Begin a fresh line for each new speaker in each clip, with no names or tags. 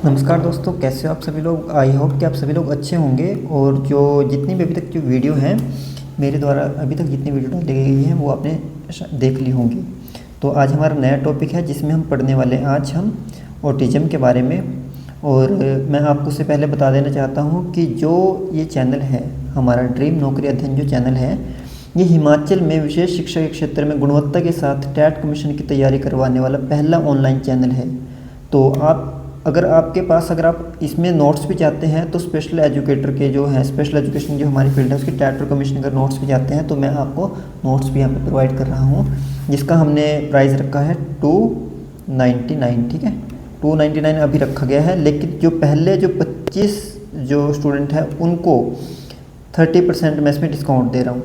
नमस्कार दोस्तों, कैसे हो आप सभी लोग। आई होप कि आप सभी लोग अच्छे होंगे। और जो जितनी भी अभी तक जो वीडियो हैं मेरे द्वारा अभी तक जितनी वीडियो डाली गई हैं वो आपने देख ली होंगी। तो आज हमारा नया टॉपिक है जिसमें हम पढ़ने वाले हैं आज हम ऑटिज़म के बारे में। और मैं आपको उससे पहले बता देना चाहता हूँ कि जो ये चैनल है हमारा ड्रीम नौकरी अध्ययन जो चैनल है, ये हिमाचल में विशेष शिक्षा के क्षेत्र में गुणवत्ता के साथ टैट कमीशन की तैयारी करवाने वाला पहला ऑनलाइन चैनल है। तो अगर आप इसमें नोट्स भी चाहते हैं तो स्पेशल एजुकेटर के जो है, स्पेशल एजुकेशन जो हमारी फील्ड है उसके टैट और कमीशन अगर नोट्स भी चाहते हैं तो मैं आपको नोट्स भी यहाँ पे प्रोवाइड कर रहा हूँ, जिसका हमने प्राइस रखा है 299। ठीक है, 299 अभी रखा गया है। लेकिन जो पहले जो 25 जो स्टूडेंट हैं उनको 30% मैं इसमें डिस्काउंट दे रहा हूँ।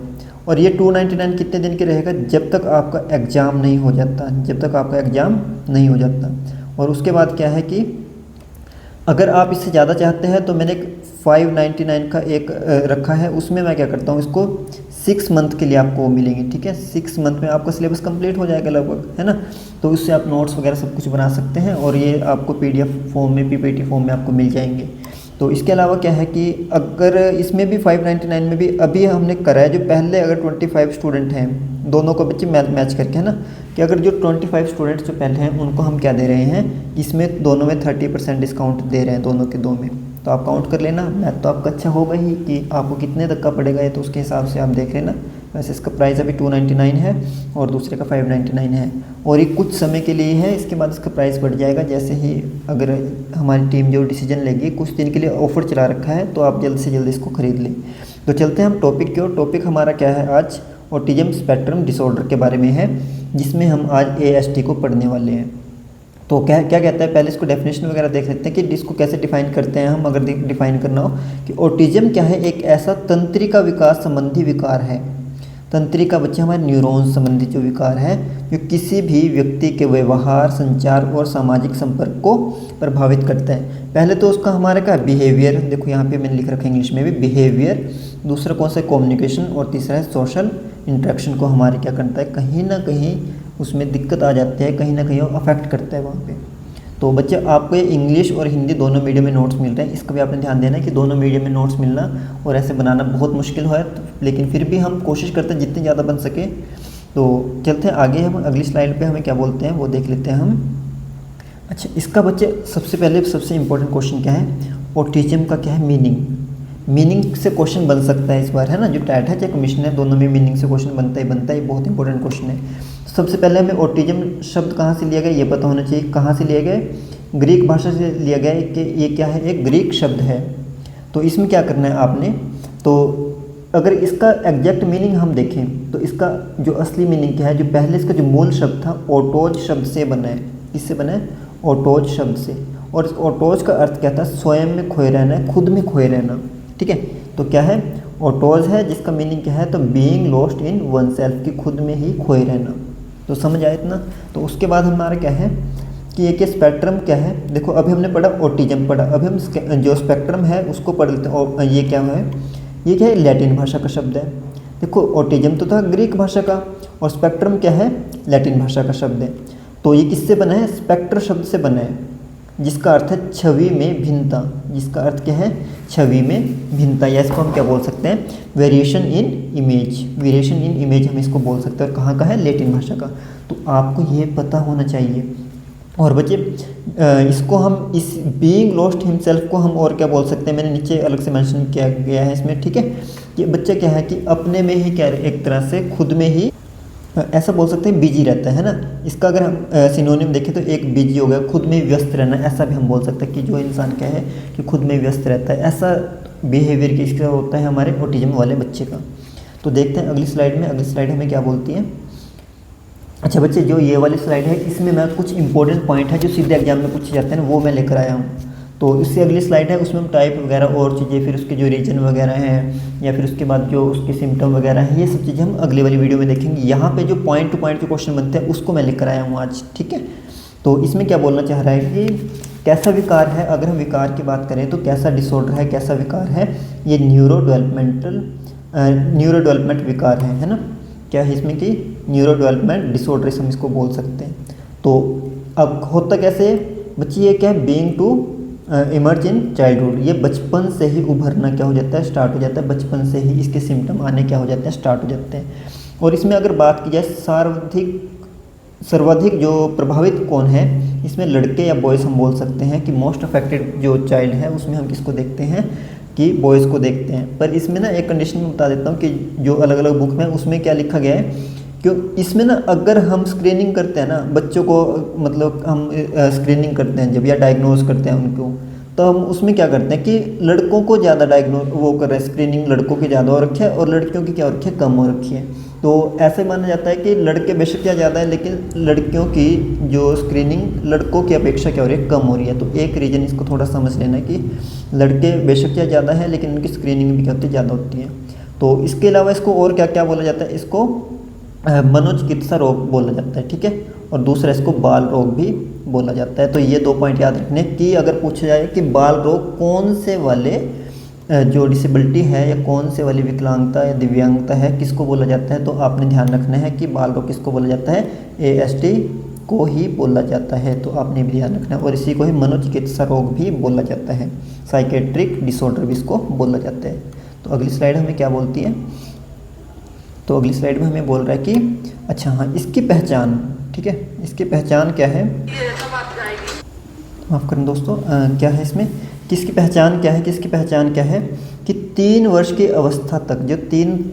और ये 299 कितने दिन के रहेगा? जब तक आपका एग्ज़ाम नहीं हो जाता, जब तक आपका एग्ज़ाम नहीं हो जाता। और उसके बाद क्या है कि अगर आप इससे ज़्यादा चाहते हैं तो मैंने एक 599 का एक रखा है, उसमें मैं क्या करता हूँ, इसको 6 मंथ के लिए आपको मिलेंगे। ठीक है, 6 मंथ में आपका सिलेबस कंप्लीट हो जाएगा लगभग, है ना। तो उससे आप नोट्स वगैरह सब कुछ बना सकते हैं और ये आपको PDF फॉर्म में, PPT फॉर्म में आपको मिल जाएंगे। तो इसके अलावा क्या है कि अगर इसमें भी 599 में भी अभी हमने करा है, जो पहले अगर 25 स्टूडेंट हैं, दोनों को बच्चे मैच करके, है ना, कि अगर जो 25 स्टूडेंट्स जो पहले हैं उनको हम क्या दे रहे हैं, इसमें दोनों में 30% डिस्काउंट दे रहे हैं, दोनों के दो में। तो आप काउंट कर लेना, मैथ तो आपका अच्छा होगा ही कि आपको कितने तक का पड़ेगा ये, तो उसके हिसाब से आप देख लेना। वैसे इसका प्राइस अभी 299 है और दूसरे का 599 है और ये कुछ समय के लिए है, इसके बाद इसका प्राइस बढ़ जाएगा जैसे ही अगर हमारी टीम जो डिसीजन लेगी। कुछ दिन के लिए ऑफर चला रखा है तो आप जल्द से जल्द इसको ख़रीद लें। तो चलते हैं हम टॉपिक की ओर। टॉपिक हमारा क्या है आज? ऑटिज़म स्पेक्ट्रम डिसऑर्डर के बारे में है, जिसमें हम आज ASD को पढ़ने वाले हैं। तो क्या क्या कहता है, पहले इसको डेफिनेशन वगैरह देख लेते हैं कि इसको कैसे डिफाइन करते हैं हम। अगर डिफाइन करना हो कि ऑटिज़म क्या है, एक ऐसा तंत्रिका विकास संबंधी विकार है। तंत्रिका बच्चे हमारे न्यूरॉन संबंधी जो विकार है, जो किसी भी व्यक्ति के व्यवहार, संचार और सामाजिक संपर्क को प्रभावित करता है। पहले तो उसका हमारे का बिहेवियर, देखो यहाँ पे मैंने लिख रखा है इंग्लिश में भी बिहेवियर। दूसरा कौन सा? कम्युनिकेशन। और तीसरा है सोशल इंटरेक्शन को हमारे क्या करता है, कहीं ना कहीं उसमें दिक्कत आ जाती है, कहीं ना कहीं वो अफेक्ट करता है वहाँ पे। तो बच्चे आपको ये इंग्लिश और हिंदी दोनों मीडियम में नोट्स मिल रहे हैं, इसका भी आपने ध्यान देना है कि दोनों मीडियम में नोट्स मिलना और ऐसे बनाना बहुत मुश्किल है, लेकिन फिर भी हम कोशिश करते हैं जितनी ज़्यादा बन सके। तो चलते हैं आगे, हम अगली स्लाइड पे हमें क्या बोलते हैं वो देख लेते हैं हम। अच्छा, इसका बच्चे सबसे पहले सबसे इंपॉर्टेंट क्वेश्चन क्या है, ऑटिज़म का क्या है मीनिंग। मीनिंग से क्वेश्चन बन सकता है इस बार, है ना। जो टैट है चाहे कमीशन है, दोनों में मीनिंग से क्वेश्चन बनता ही ये बहुत इंपॉर्टेंट क्वेश्चन है। सबसे पहले हमें ऑटिज़म शब्द कहाँ से लिया गया ये पता होना चाहिए। कहाँ से लिए गए? ग्रीक भाषा से लिया गया है कि ये क्या है, एक ग्रीक शब्द है। तो इसमें क्या करना है आपने, तो अगर इसका एग्जैक्ट मीनिंग हम देखें तो इसका जो असली मीनिंग क्या है, जो पहले इसका जो मूल शब्द था ऑटोज शब्द से बना है। किससे बना है? ऑटोज शब्द से। और ऑटोज का अर्थ क्या था? स्वयं में खोए रहना है, खुद में खोए रहना। ठीक है, तो क्या है? ऑटोज है, जिसका मीनिंग क्या है, तो being lost in one self, की खुद में ही खोए रहना। तो समझ आया इतना। तो उसके बाद हमारा क्या है कि एक स्पेक्ट्रम क्या है। देखो अभी हमने पढ़ा ऑटिज़म पढ़ा, अभी हम जो स्पेक्ट्रम है उसको पढ़ लेते हैं। और ये क्या है? ये क्या है? लैटिन भाषा का शब्द है। देखो ऑटिज़म तो था ग्रीक भाषा का और स्पेक्ट्रम क्या है? लैटिन भाषा का शब्द है। तो ये किससे बना है? स्पेक्ट्र शब्द से बना है, जिसका अर्थ है छवि में भिन्नता। जिसका अर्थ क्या है? छवि में भिन्नता, या इसको हम क्या बोल सकते हैं? Variation in image. Variation in image हम इसको बोल सकते हैं। और कहाँ का है? लैटिन भाषा का। तो आपको ये पता होना चाहिए। और बच्चे इसको हम इस बीइंग लॉस्ट हिमसेल्फ को हम और क्या बोल सकते हैं, मैंने नीचे अलग से मेंशन किया गया है इसमें। ठीक है, कि बच्चा क्या है कि अपने में ही क्या एक तरह से खुद में ही ऐसा बोल सकते हैं बिजी रहता है ना। इसका अगर हम सिनोनिम देखें तो एक बिजी हो गया, खुद में व्यस्त रहना, ऐसा भी हम बोल सकते हैं कि जो इंसान क्या है कि खुद में व्यस्त रहता है, ऐसा बिहेवियर किसका होता है? हमारे ऑटिज़म वाले बच्चे का। तो देखते हैं अगली स्लाइड में। अगली स्लाइड हमें क्या बोलती है। अच्छा बच्चे, जो ये वाली स्लाइड है इसमें मैं कुछ इंपॉर्टेंट पॉइंट है जो सीधे एग्जाम में पूछे जाते हैं ना, वो मैं लेकर आया हूँ। तो इससे अगली स्लाइड है उसमें हम टाइप वगैरह और चीज़ें, फिर उसके जो रीजन वगैरह हैं, या फिर उसके बाद जो उसके सिम्टम वगैरह हैं, ये सब चीज़ें हम अगली वाली वीडियो में देखेंगे। यहाँ पे जो पॉइंट टू पॉइंट जो क्वेश्चन बनते हैं उसको मैं लेकर आया हूँ आज। ठीक है, तो इसमें क्या बोलना चाह रहा है कि कैसा विकार है। अगर हम विकार की बात करें तो कैसा डिसऑर्डर है, कैसा विकार है, ये न्यूरो डेवलपमेंट विकार है ना। क्या है इसमें कि न्यूरो डेवलपमेंट डिसऑर्डर हम इसको बोल सकते हैं। तो अब होता कैसे बच्ची, ये क्या है? Being to emerge in childhood, ये बचपन से ही उभरना क्या हो जाता है, स्टार्ट हो जाता है, बचपन से ही इसके सिम्टम आने क्या हो जाते हैं, स्टार्ट हो जाते हैं। और इसमें अगर बात की जाए सर्वाधिक जो प्रभावित कौन है, इसमें लड़के या बॉयज़ हम बोल सकते हैं कि मोस्ट अफेक्टेड जो चाइल्ड है उसमें हम किसको देखते हैं कि बॉयज़ को देखते हैं। पर इसमें ना एक कंडीशन मैं बता देता हूँ कि जो अलग अलग बुक में उसमें क्या लिखा गया है, क्यों इसमें ना अगर हम स्क्रीनिंग करते हैं ना बच्चों को, मतलब हम स्क्रीनिंग करते हैं जब या डायग्नोज करते हैं उनको, तो हम उसमें क्या करते हैं कि लड़कों को ज़्यादा डायग्नोज वो कर रहे हैं, स्क्रीनिंग लड़कों की ज़्यादा हो रखी है और लड़कियों की क्या हो रखी है, कम हो रखी है। तो ऐसे माना जाता है कि लड़के बेशक क्या ज़्यादा है, लेकिन लड़कियों की जो स्क्रीनिंग लड़कों की अपेक्षा क्या हो रही है, कम हो रही है। तो एक रीज़न इसको थोड़ा समझ लेना है कि लड़के बेशक क्या ज़्यादा है, लेकिन उनकी स्क्रीनिंग भी क्या होती है, ज़्यादा होती है। तो इसके अलावा इसको और क्या क्या बोला जाता है, इसको मनोचिकित्सा रोग बोला जाता है, ठीक है। और दूसरा इसको बाल रोग भी बोला जाता है। तो ये 2 पॉइंट याद रखने कि अगर पूछा जाए कि बाल रोग कौन से वाले जो डिसेबिलिटी है या कौन से वाली विकलांगता या दिव्यांगता है किसको बोला जाता है, तो आपने ध्यान रखना है कि बाल रोग किसको बोला जाता है, ASD को ही बोला जाता है। तो आपने भी ध्यान रखना है। और इसी को ही मनोचिकित्सा रोग भी बोला जाता है, साइकेट्रिक डिसऑर्डर भी इसको बोला जाता है। तो अगली स्लाइड हमें क्या बोलती है, तो अगली स्लाइड में हमें बोल रहा है कि अच्छा हाँ, इसकी पहचान, ठीक है, इसकी पहचान क्या है, माफ़ करें दोस्तों, क्या है इसमें, किसकी पहचान क्या है, किसकी पहचान क्या है कि 3 वर्ष की अवस्था तक, जो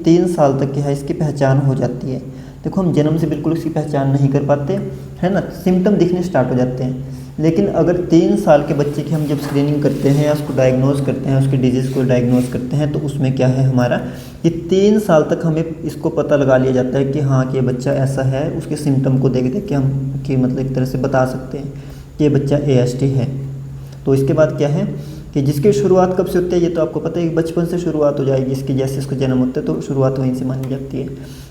3 साल तक की है, इसकी पहचान हो जाती है। देखो हम जन्म से बिल्कुल इसकी पहचान नहीं कर पाते है ना, सिम्टम दिखने स्टार्ट हो जाते हैं। लेकिन अगर 3 साल के बच्चे की हम जब स्क्रीनिंग करते हैं या उसको डायग्नोज करते हैं, उसकी डिजीज़ को डायग्नोज करते हैं, तो उसमें क्या है हमारा कि 3 साल तक हमें इसको पता लगा लिया जाता है कि हाँ कि ये बच्चा ऐसा है। उसके सिम्टम को देख देख के हम कि मतलब एक तरह से बता सकते हैं कि ये बच्चा ASD है। तो इसके बाद क्या है कि जिसकी शुरुआत कब से होती है, ये तो आपको पता है कि बचपन से शुरुआत हो जाएगी इसकी, जैसे इसको जन्म होता है तो शुरुआत वहीं से मानी जाती है।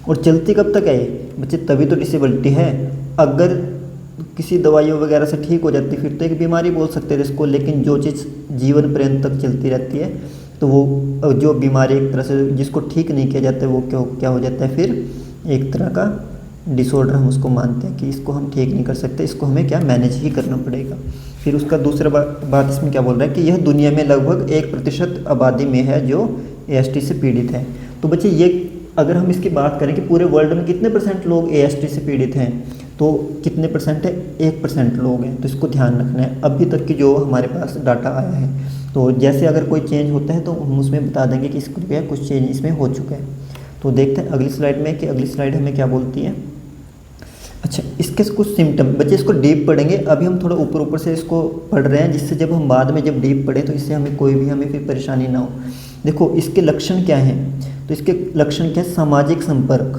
और चलती कब तक है ये बच्चे, तभी तो डिसेबिलिटी है। अगर किसी दवाइयों वगैरह से ठीक हो जाती फिर तो एक बीमारी बोल सकते हैं इसको, लेकिन जो चीज़ जीवन पर्यंत तक चलती रहती है तो वो जो बीमारी एक तरह से जिसको ठीक नहीं किया जाता है वो क्या हो जाता है, फिर एक तरह का डिसऑर्डर हम उसको मानते हैं कि इसको हम ठीक नहीं कर सकते, इसको हमें क्या मैनेज ही करना पड़ेगा। फिर उसका दूसरा बात इसमें क्या बोल रहा है कि यह दुनिया में लगभग 1% आबादी में है जो ASD से पीड़ित है। तो बच्चे ये अगर हम इसकी बात करें कि पूरे वर्ल्ड में कितने % लोग ASD से पीड़ित हैं, तो कितने % है, 1% लोग हैं। तो इसको ध्यान रखना है अभी तक की जो हमारे पास डाटा आया है। तो जैसे अगर कोई चेंज होता है तो हम उसमें बता देंगे कि इसको क्या कुछ चेंज इसमें हो चुका है। तो देखते हैं अगली स्लाइड में कि अगली स्लाइड हमें क्या बोलती है। अच्छा, इसके कुछ सिम्टम, बच्चे इसको डीप पढ़ेंगे, अभी हम थोड़ा ऊपर से इसको पढ़ रहे हैं जिससे जब हम बाद में जब डीप पढ़ें तो इससे हमें फिर परेशानी ना हो। देखो इसके लक्षण क्या हैं, तो इसके लक्षण क्या है, सामाजिक संपर्क,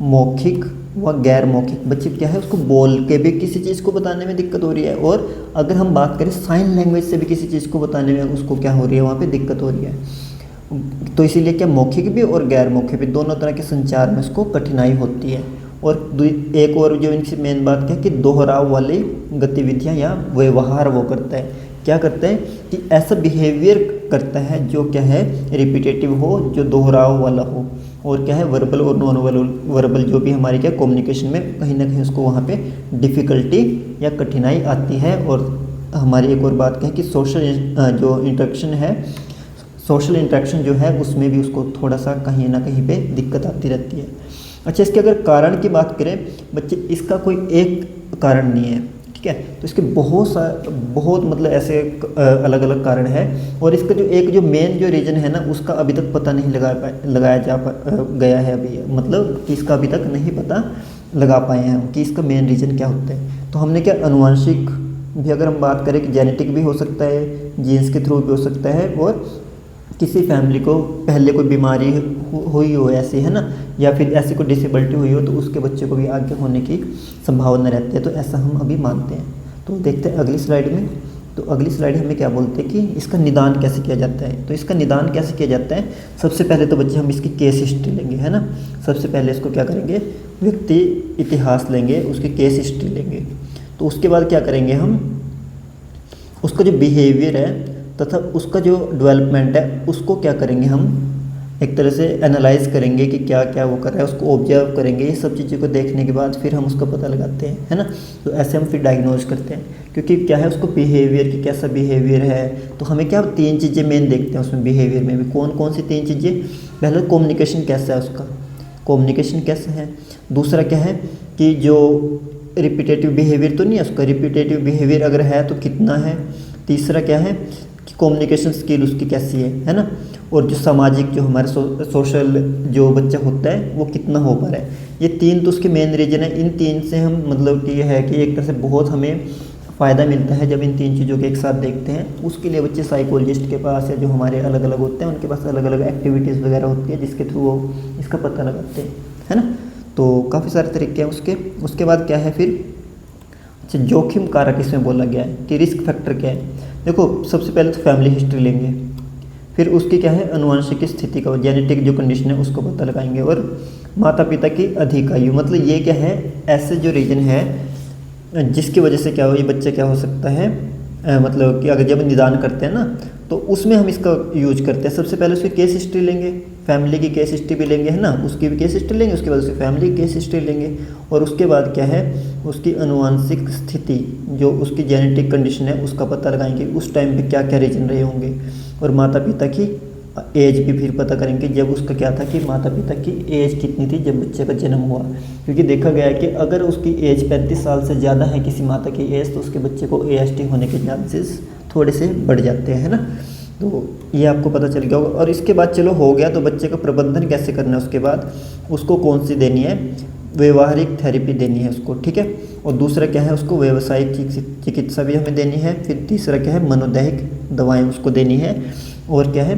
मौखिक व गैर मौखिक, बच्चे क्या है उसको बोल के भी किसी चीज़ को बताने में दिक्कत हो रही है, और अगर हम बात करें साइन लैंग्वेज से भी किसी चीज़ को बताने में उसको क्या हो रही है, वहाँ पे दिक्कत हो रही है। तो इसीलिए क्या मौखिक भी और गैर मौखिक भी दोनों तरह के संचार में उसको कठिनाई होती है। और एक और जो इनकी मेन बात क्या है कि दोहराव वाली गतिविधियाँ या व्यवहार वो करता है, क्या करता है कि ऐसा बिहेवियर करता है जो क्या है रिपीटेटिव हो, जो दोहराव वाला हो, और क्या है वर्बल और नॉन वर्बल जो भी हमारी क्या कम्युनिकेशन में कहीं ना कहीं उसको वहाँ पे डिफ़िकल्टी या कठिनाई आती है। और हमारी एक और बात क्या है कि सोशल इंटरेक्शन जो है उसमें भी उसको थोड़ा सा कहीं ना कहीं पे दिक्कत आती रहती है। अच्छा, इसके अगर कारण की बात करें बच्चे, इसका कोई एक कारण नहीं है, ठीक है, तो इसके बहुत मतलब ऐसे अलग अलग कारण है। और इसका जो मेन जो रीज़न है ना उसका अभी तक पता नहीं लगाया गया है अभी, मतलब कि इसका अभी तक नहीं पता लगा पाए हैं हम कि इसका मेन रीज़न क्या होता है। तो हमने क्या अनुवांशिक भी अगर हम बात करें कि जेनेटिक भी हो सकता है, जीन्स के थ्रू भी हो सकता है, और किसी फैमिली को पहले कोई बीमारी हुई हो ऐसी, है ना, या फिर ऐसी कोई डिसेबिलिटी हुई हो तो उसके बच्चे को भी आगे होने की संभावना रहती है। तो ऐसा हम अभी मानते हैं। तो देखते हैं अगली स्लाइड में। तो अगली स्लाइड हमें क्या बोलते हैं कि इसका निदान कैसे किया जाता है। तो इसका निदान कैसे किया जाता है, सबसे पहले तो बच्चे हम इसकी केस हिस्ट्री लेंगे, है ना। सबसे पहले इसको क्या करेंगे, व्यक्ति इतिहास लेंगे, उसकी केस हिस्ट्री लेंगे। तो उसके बाद क्या करेंगे हम, उसका जो बिहेवियर है तथा उसका जो डेवलपमेंट है उसको क्या करेंगे हम एक तरह से एनालाइज करेंगे कि क्या क्या वो कर रहा है, उसको ऑब्जर्व करेंगे। ये सब चीज़ों को देखने के बाद फिर हम उसका पता लगाते हैं, है ना। तो ऐसे हम फिर डायग्नोज करते हैं, क्योंकि क्या है उसको बिहेवियर की कैसा बिहेवियर है। तो हमें क्या 3 चीज़ें मेन देखते हैं उसमें, बिहेवियर में भी कौन कौन सी 3 चीज़ें। पहले कम्युनिकेशन कैसा है उसका, कम्युनिकेशन कैसा है। दूसरा क्या है कि जो रिपीटेटिव बिहेवियर तो नहीं है उसका, रिपीटेटिव बिहेवियर अगर है तो कितना है। तीसरा क्या है कि कम्युनिकेशन स्किल उसकी कैसी है ना। और जो सामाजिक जो हमारे सोशल जो बच्चा होता है वो कितना हो पा रहा है। ये 3 तो उसके मेन रीजन है। इन 3 से हम मतलब कि ये है कि एक तरह से बहुत हमें फ़ायदा मिलता है जब इन 3 चीज़ों के एक साथ देखते हैं। उसके लिए बच्चे साइकोलॉजिस्ट के पास या जो हमारे अलग अलग होते हैं उनके पास अलग अलग एक्टिविटीज़ वगैरह होती है जिसके थ्रू वो इसका पता लगाते हैं, है ना। तो काफ़ी सारे तरीके हैं उसके। उसके बाद क्या है फिर, अच्छा जोखिम कारक इसमें बोला गया है कि रिस्क फैक्टर क्या है। देखो सबसे पहले तो फैमिली हिस्ट्री लेंगे, फिर उसकी क्या है अनुवांशिक स्थिति का, जेनेटिक जो कंडीशन है उसको पता लगाएंगे, और माता पिता की अधिक आयु, मतलब ये क्या है ऐसे जो रीजन है जिसकी वजह से क्या हो ये बच्चा क्या हो सकता है। मतलब कि अगर जब निदान करते हैं ना तो उसमें हम इसका यूज करते हैं। सबसे पहले उसकी केस हिस्ट्री लेंगे, फैमिली की केस हिस्ट्री भी लेंगे, है ना, उसकी भी केस हिस्ट्री लेंगे, उसके बाद उसकी फैमिली की केस हिस्ट्री लेंगे, और उसके बाद क्या है उसकी अनुवांशिक स्थिति जो उसकी जेनेटिक कंडीशन है उसका पता लगाएंगे, उस टाइम पे क्या क्या रीजन रहे होंगे, और माता पिता की एज भी फिर पता करेंगे जब उसका क्या था कि माता पिता की एज कितनी थी जब बच्चे का जन्म हुआ। क्योंकि देखा गया है कि अगर उसकी एज 35 साल से ज़्यादा है किसी माता की एज तो उसके बच्चे को AST होने के चांसेस थोड़े से बढ़ जाते हैं, है ना। तो ये आपको पता चल गया होगा। और इसके बाद चलो हो गया, तो बच्चे का प्रबंधन कैसे करना है, उसके बाद उसको कौन सी देनी है, व्यवहारिक थेरेपी देनी है उसको, ठीक है। और दूसरा क्या है उसको व्यावसायिक चिकित्सा भी हमें देनी है। फिर तीसरा क्या है मनोदैहिक दवाएं उसको देनी है। और क्या है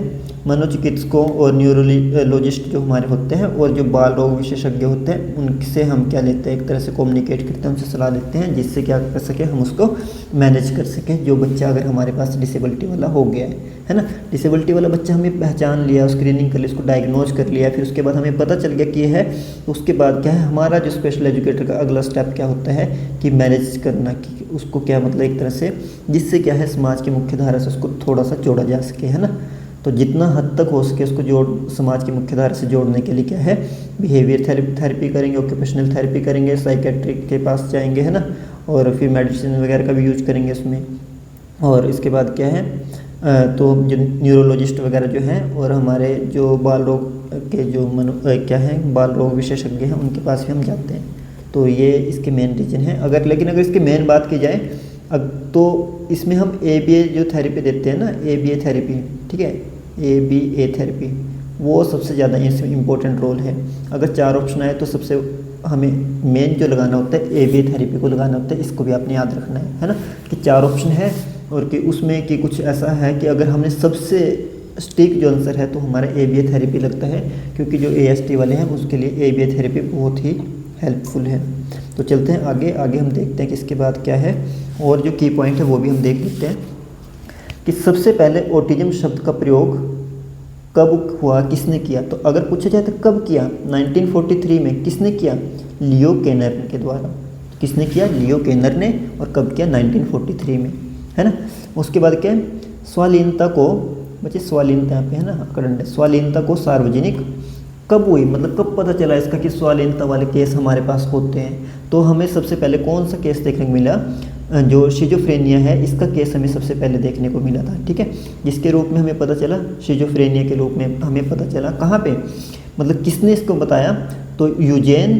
मनोचिकित्सकों और न्यूरोलॉजिस्ट जो हमारे होते हैं और जो बाल रोग विशेषज्ञ होते हैं उनसे हम क्या लेते हैं, एक तरह से कम्युनिकेट करते हैं, उनसे सलाह लेते हैं जिससे क्या कर सके हम उसको मैनेज कर सकें। जो बच्चा अगर हमारे पास डिसेबिलिटी वाला हो गया है ना, डिसेबिलिटी वाला बच्चा हमें पहचान लिया, स्क्रीनिंग कर ली, उसको डायग्नोज कर लिया, फिर उसके बाद हमें पता चल गया कि ये है, तो उसके बाद क्या है हमारा जो स्पेशल एजुकेटर का अगला स्टेप क्या होता है कि मैनेज करना, कि उसको क्या मतलब एक तरह से जिससे क्या है समाज की मुख्य धारा से उसको थोड़ा सा जोड़ा जा सके, है ना। तो जितना हद तक हो सके उसको समाज की मुख्य धारा से जोड़ने के लिए क्या है बिहेवियर थेरेपी करेंगे, ऑक्यूपेशनल थेरेपी करेंगे, साइकेट्रिक के पास जाएंगे, है ना, और फिर मेडिसिन वगैरह का भी यूज करेंगे उसमें। और इसके बाद क्या है तो जो न्यूरोलॉजिस्ट वगैरह जो हैं और हमारे जो बाल रोग के जो क्या है बाल रोग विशेषज्ञ हैं उनके पास भी हम जाते हैं। तो ये इसके मेन रीजन है। लेकिन अगर इसकी मेन बात की जाए तो इसमें हम ABA जो थेरेपी देते हैं ना, ABA थेरेपी, ठीक है, ABA थेरेपी वो सबसे ज़्यादा इसमें इम्पोर्टेंट रोल है। अगर 4 ऑप्शन आए तो सबसे हमें मेन जो लगाना होता है ABA थेरेपी को लगाना होता है। इसको भी आपने याद रखना है ना, कि 4 ऑप्शन है और कि उसमें कि कुछ ऐसा है कि अगर हमने सबसे स्टिक जो आंसर है तो हमारा ABA थेरेपी लगता है, क्योंकि जो AST वाले हैं उसके लिए ABA थेरेपी बहुत ही हेल्पफुल है। तो चलते हैं आगे हम देखते हैं कि इसके बाद क्या है, और जो की पॉइंट है वो भी हम देख लेते हैं कि सबसे पहले ऑटिज्म शब्द का प्रयोग कब हुआ, किसने किया। तो अगर पूछा जाए तो कब किया, 1943 में। किसने किया, लियो केनर के द्वारा। किसने किया, लियो केनर ने। और कब किया, 1943 में, है ना। उसके बाद क्या है स्वालीनता को, बच्चे स्वालीनता यहाँ पे है ना करंट, स्वालीनता को सार्वजनिक कब हुई, मतलब कब पता चला इसका कि स्वालीनता वाले केस हमारे पास होते हैं। तो हमें सबसे पहले कौन सा केस देखने को मिला, जो शिजोफ्रेनिया है इसका केस हमें सबसे पहले देखने को मिला था, ठीक है, जिसके रूप में हमें पता चला, शिजोफ्रेनिया के रूप में हमें पता चला। कहाँ पे, मतलब किसने इसको बताया, तो यूजेन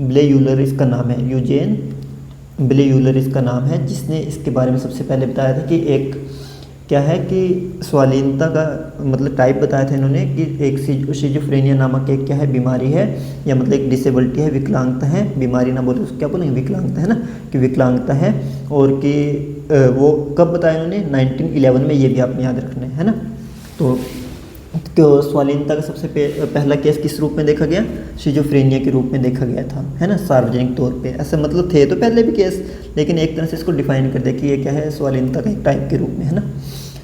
ब्लेयूलर इसका नाम है, यूजेन ब्लेयूलर इसका नाम है, जिसने इसके बारे में सबसे पहले बताया था कि एक क्या है कि स्वालीनता का मतलब टाइप बताया था इन्होंने कि एक शिजोफ्रेनिया नामक एक क्या है बीमारी है, या मतलब एक डिसेबिलिटी है, विकलांगता है, बीमारी ना बोले उसको क्या बोलेंगे, विकलांगता है ना, कि विकलांगता है। और कि वो कब बताया इन्होंने, 1911 में। ये भी आपने याद रखना है ना। तो स्वालीनता का सबसे पहला केस किस रूप में देखा गया, शिजोफ्रेनिया के रूप में देखा गया था, है ना, सार्वजनिक तौर पे। ऐसे मतलब थे तो पहले भी केस, लेकिन एक तरह से इसको डिफाइन कर दिया कि ये क्या है स्वालीनता का एक टाइप के रूप में, है ना।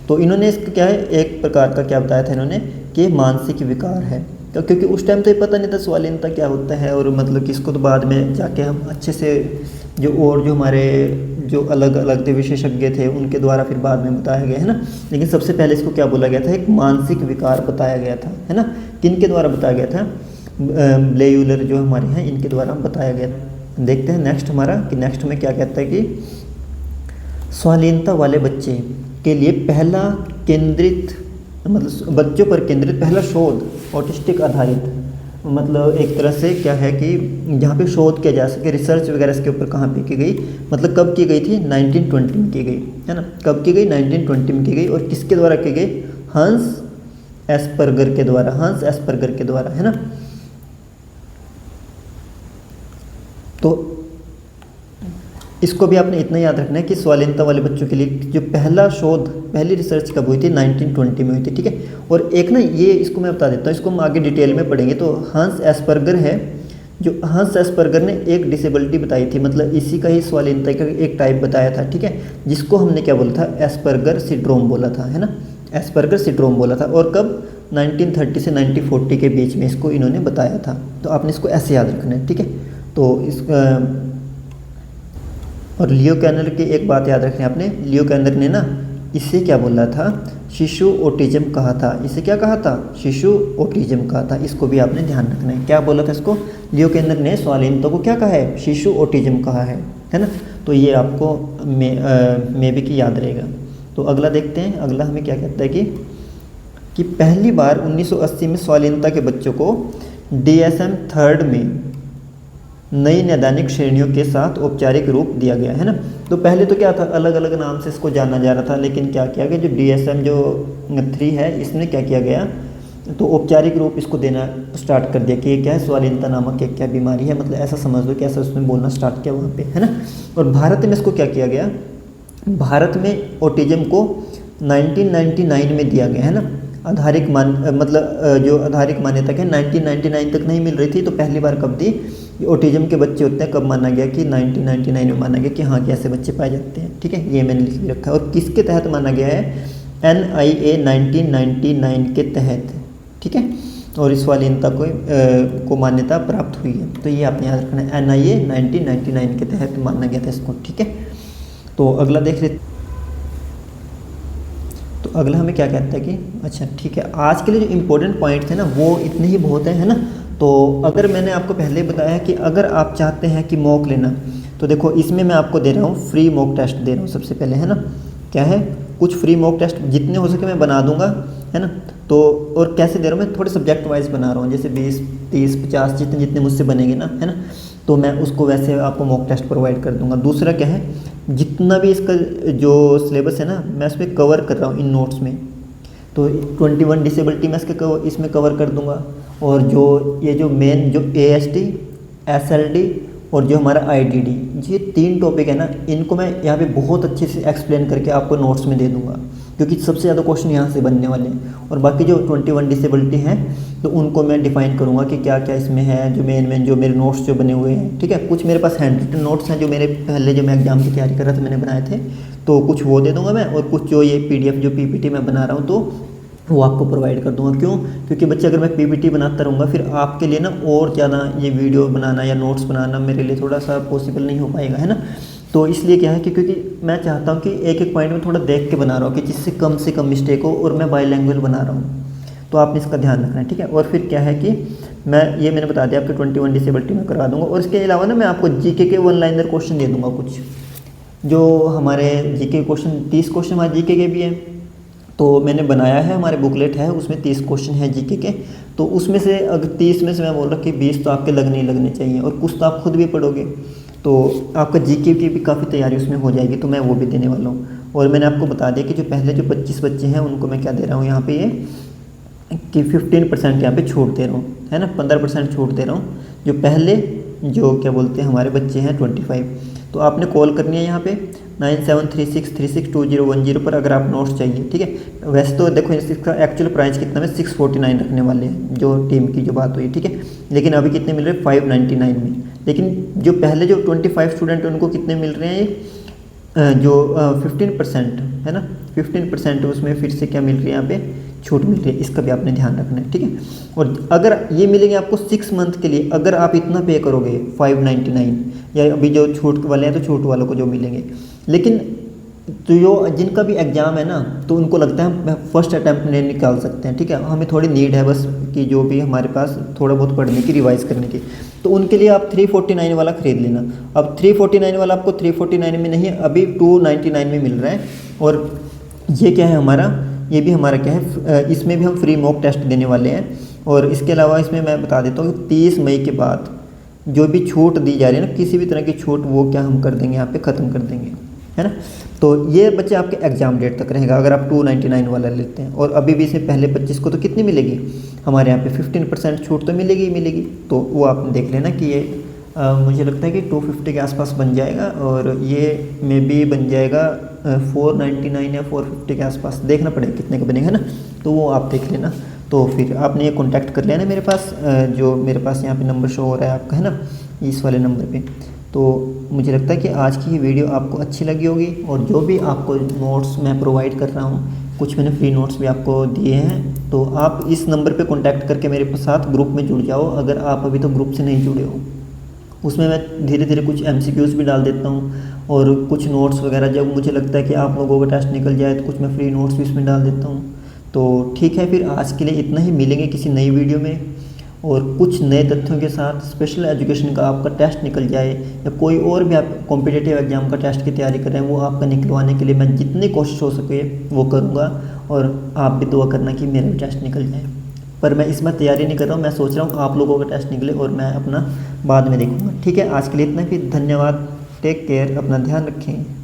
तो इन्होंने इसका क्या है एक प्रकार का क्या बताया था इन्होंने कि मानसिक विकार है, तो क्योंकि उस टाइम तो ये पता नहीं था स्वाधीनता क्या होता है, और मतलब कि इसको तो बाद में जाके हम अच्छे से जो हमारे जो अलग अलग थे विशेषज्ञ थे उनके द्वारा फिर बाद में बताया गया है ना। लेकिन सबसे पहले इसको क्या बोला गया था, एक मानसिक विकार बताया गया था, है ना। किन के द्वारा बताया गया था, ब्लेयूलर जो हमारे हैं इनके द्वारा बताया गया। देखते हैं नेक्स्ट हमारा कि नेक्स्ट में क्या कहता है कि स्वाधीनता वाले बच्चे के लिए पहला केंद्रित, मतलब बच्चों पर केंद्रित पहला शोध ऑटिस्टिक आधारित, मतलब एक तरह से क्या है कि जहाँ पे शोध किया जा सके, रिसर्च वगैरह इसके ऊपर कहाँ पे की गई, मतलब कब की गई थी, 1920 में की गई, है ना। कब की गई, 1920 में की गई, और किसके द्वारा की गई, हंस एस्पर्गर के द्वारा, हंस एस्पर्गर के द्वारा, है ना। तो इसको भी आपने इतना याद रखना है कि स्वाधीनता वाले बच्चों के लिए जो पहला शोध, पहली रिसर्च कब हुई थी, 1920 में हुई थी, ठीक है। और एक ना ये इसको मैं बता देता हूँ, इसको हम आगे डिटेल में पढ़ेंगे। तो हंस एस्पर्गर है, जो हंस एस्पर्गर ने एक डिसेबिलिटी बताई थी, मतलब इसी का ही स्वाधीनता का एक टाइप बताया था, ठीक है, जिसको हमने क्या बोला था, एस्पर्गर सिंड्रोम बोला था, है ना, एस्पर्गर सिंड्रोम बोला था। और कब, 1930 से 1940 के बीच में इसको इन्होंने बताया था। तो आपने इसको ऐसे याद रखना है, ठीक है। तो इस और लियो कैनर की एक बात याद रखनी है आपने, लियो कैनर ने ना इसे क्या बोला था, शिशु ऑटिज्म कहा था। इसे क्या कहा था, शिशु ऑटिज्म कहा था। इसको भी आपने ध्यान रखना है, क्या बोला था इसको, लियो कैनर ने स्वाधीनता को क्या कहा है, शिशु ऑटिज्म कहा है ना। तो ये आपको मे भी की याद रहेगा। तो अगला देखते हैं, अगला हमें क्या कहता है कि पहली बार 1980 में स्वाधीनता के बच्चों को DSM 3 में नई नैदानिक श्रेणियों के साथ औपचारिक रूप दिया गया, है ना। तो पहले तो क्या था, अलग अलग नाम से इसको जाना जा रहा था, लेकिन क्या किया गया, जो DSM जो 3 है इसमें क्या किया गया, तो औपचारिक रूप इसको देना स्टार्ट कर दिया कि ये क्या है, स्वाधीनता नामक एक क्या बीमारी है, मतलब ऐसा समझ लो कि ऐसा उसने बोलना स्टार्ट किया वहाँ पे, है ना। और भारत में इसको क्या किया गया, भारत में ऑटिज्म को 1999 में दिया गया, है ना। आधारिक मतलब जो आधारिक मान्यता है 1999 तक नहीं मिल रही थी, तो पहली बार कब दी, ऑटिज्म के बच्चे होते हैं, कब माना गया कि 1999 में माना गया कि हाँ कि ऐसे बच्चे पाए जाते हैं, ठीक है। ये मैंने लिख भी रखा है। और किसके तहत माना गया है, NIA 1999 के तहत, ठीक है। और इस स्वाधीनता को मान्यता प्राप्त हुई है। तो ये आपने याद रखना है, NIA 1999 के तहत माना गया था इसको, ठीक है। तो अगला देख लेते, तो अगला हमें क्या कहता है कि अच्छा ठीक है, आज के लिए जो इम्पोर्टेंट पॉइंट थे ना वो इतने ही बहुत हैं, है ना। तो अगर मैंने आपको पहले ही बताया कि अगर आप चाहते हैं कि मॉक लेना, तो देखो इसमें मैं आपको दे रहा हूँ फ्री मॉक टेस्ट दे रहा हूँ सबसे पहले, है ना। क्या है, कुछ फ्री मॉक टेस्ट जितने हो सके मैं बना दूंगा, है ना। तो और कैसे दे रहा हूँ मैं, थोड़े सब्जेक्ट वाइज बना रहा हूँ, जैसे 20, 30, 50 जितने मुझसे बनेंगे ना, है ना, तो मैं उसको वैसे आपको मॉक टेस्ट प्रोवाइड कर दूंगा। दूसरा क्या है, जितना भी इसका जो सिलेबस है ना मैं इस पर कवर कर रहा हूँ इन नोट्स में, तो 21 डिसेबिलिटी मैं इसमें कवर कर दूंगा। और जो ये जो मेन जो ASD, SLD और जो हमारा IDD, ये 3 टॉपिक है ना, इनको मैं यहाँ पे बहुत अच्छे से एक्सप्लेन करके आपको नोट्स में दे दूंगा, क्योंकि सबसे ज़्यादा क्वेश्चन यहाँ से बनने वाले हैं। और बाकी जो 21 डिसेबिलिटी हैं तो उनको मैं डिफाइन करूँगा कि क्या क्या इसमें है, जो मेन जो मेरे नोट्स जो बने हुए हैं, ठीक है। कुछ मेरे पास हैंड रिटन नोट्स हैं जो मेरे पहले जो मैं एग्जाम की तैयारी कर रहा था मैंने बनाए थे, तो कुछ वो दे दूँगा मैं, और कुछ जो ये PDF जो PPT मैं बना रहा हूँ तो वो आपको प्रोवाइड कर दूंगा। क्यों, क्योंकि बच्चे अगर मैं PPT बनाता रहूँगा फिर आपके लिए ना और ज़्यादा ये वीडियो बनाना या नोट्स बनाना मेरे लिए थोड़ा सा पॉसिबल नहीं हो पाएगा, है ना। तो इसलिए क्या है कि क्योंकि मैं चाहता हूँ कि एक एक पॉइंट में थोड़ा देख के बना रहा हूँ कि जिससे कम से कम मिस्टेक हो, और मैं बाईलैंग्वेज बना रहा हूँ, तो आपने इसका ध्यान रखना है, ठीक है। और फिर क्या है कि मैंने बता दिया आपके 21 डिसेबिलिटी में करवा दूँगा। और इसके अलावा ना मैं आपको GK के 1 लाइनर क्वेश्चन दे दूँगा, कुछ जो हमारे GK क्वेश्चन 30 क्वेश्चन हमारे GK के भी हैं, तो मैंने बनाया है, हमारे बुकलेट है उसमें 30 क्वेश्चन है GK के। तो उसमें से अगर 30 में से मैं बोल रहा कि 20 तो आपके लगने ही लगने चाहिए, और कुछ तो आप खुद भी पढ़ोगे, तो आपका GK की भी काफ़ी तैयारी उसमें हो जाएगी, तो मैं वो भी देने वाला हूँ। और मैंने आपको बता दिया कि जो पहले जो 25 बच्चे हैं उनको मैं क्या दे रहा हूँ यहाँ पे, ये कि 15% यहाँ पे छूट दे रहा हूँ, है ना, 15% छूट दे रहा हूँ। जो पहले जो क्या बोलते हैं हमारे बच्चे हैं 25, तो आपने कॉल करनी है यहाँ पे 9736362010 पर अगर आप नोट्स चाहिए, ठीक है। वैसे तो देखो इसका एक्चुअल प्राइस कितना में 649 रखने वाले हैं, जो टीम की जो बात हुई, ठीक है। लेकिन अभी कितने मिल रहे हैं, 599 में। लेकिन जो पहले जो 25 स्टूडेंट उनको कितने मिल रहे हैं, जो 15% है ना, 15% उसमें फिर से क्या मिल रही है यहाँ पे छूट मिल रही है, इसका भी आपने ध्यान रखना है, ठीक है। और अगर ये मिलेंगे आपको 6 मंथ के लिए, अगर आप इतना पे करोगे 599, या अभी जो छूट वाले हैं तो छूट वालों को जो मिलेंगे। लेकिन तो जो जिनका भी एग्ज़ाम है ना, तो उनको लगता है हम फर्स्ट अटैम्प्ट में निकाल सकते हैं, ठीक है, हमें थोड़ी नीड है बस कि जो भी हमारे पास थोड़ा बहुत पढ़ने की, रिवाइज़ करने की, तो उनके लिए आप 349 वाला ख़रीद लेना। अब 349 वाला आपको 349 में नहीं, अभी 299 में मिल रहा है। और ये क्या है हमारा, ये भी हमारा क्या है, इसमें भी हम फ्री मॉक टेस्ट देने वाले हैं। और इसके अलावा इसमें मैं बता देता हूँ कि 30 मई के बाद जो भी छूट दी जा रही है ना, किसी भी तरह की छूट, वो क्या हम कर देंगे यहाँ पे ख़त्म कर देंगे, है ना। तो ये बच्चे आपके एग्ज़ाम डेट तक रहेगा अगर आप 299 वाला लेते हैं। और अभी भी से पहले 25 को तो कितनी मिलेगी हमारे यहाँ पे 15% छूट तो मिलेगी ही मिलेगी। तो वो आप देख लेना कि ये मुझे लगता है कि 250 के आसपास बन जाएगा, और ये में भी बन जाएगा 499 या 450 के आसपास, देखना पड़ेगा कितने का बनेगा ना, तो वो आप देख लेना। तो फिर आपने ये कॉन्टैक्ट कर लेना मेरे पास, जो मेरे पास यहाँ पे नंबर शो हो रहा है आपका, है ना, इस वाले नंबर पे। तो मुझे लगता है कि आज की ये वीडियो आपको अच्छी लगी होगी, और जो भी आपको नोट्स मैं प्रोवाइड कर रहा हूँ, कुछ मैंने फ्री नोट्स भी आपको दिए हैं, तो आप इस नंबर पे कांटेक्ट करके मेरे साथ ग्रुप में जुड़ जाओ, अगर आप अभी तो ग्रुप से नहीं जुड़े हो। उसमें मैं धीरे धीरे कुछ MCQs भी डाल देता हूँ, और कुछ नोट्स वगैरह जब मुझे लगता है कि आप लोगों का टेस्ट निकल जाए तो कुछ मैं फ्री नोट्स भी इसमें डाल देता हूँ। तो ठीक है, फिर आज के लिए इतना ही, मिलेंगे किसी नई वीडियो में और कुछ नए तथ्यों के साथ। स्पेशल एजुकेशन का आपका टेस्ट निकल जाए, या कोई और भी आप कॉम्पिटिटिव एग्जाम का टेस्ट की तैयारी कर रहे हैं, वो आपका निकलवाने के लिए मैं जितनी कोशिश हो सके वो करूँगा। और आप भी दुआ करना कि मेरा भी टेस्ट निकल जाए। पर मैं इसमें तैयारी नहीं कर रहा हूँ, मैं सोच रहा हूँ आप लोगों का टेस्ट निकले और मैं अपना बाद में देखूँगा। ठीक है, आज के लिए इतना, फिर धन्यवाद, टेक केयर, अपना ध्यान रखें।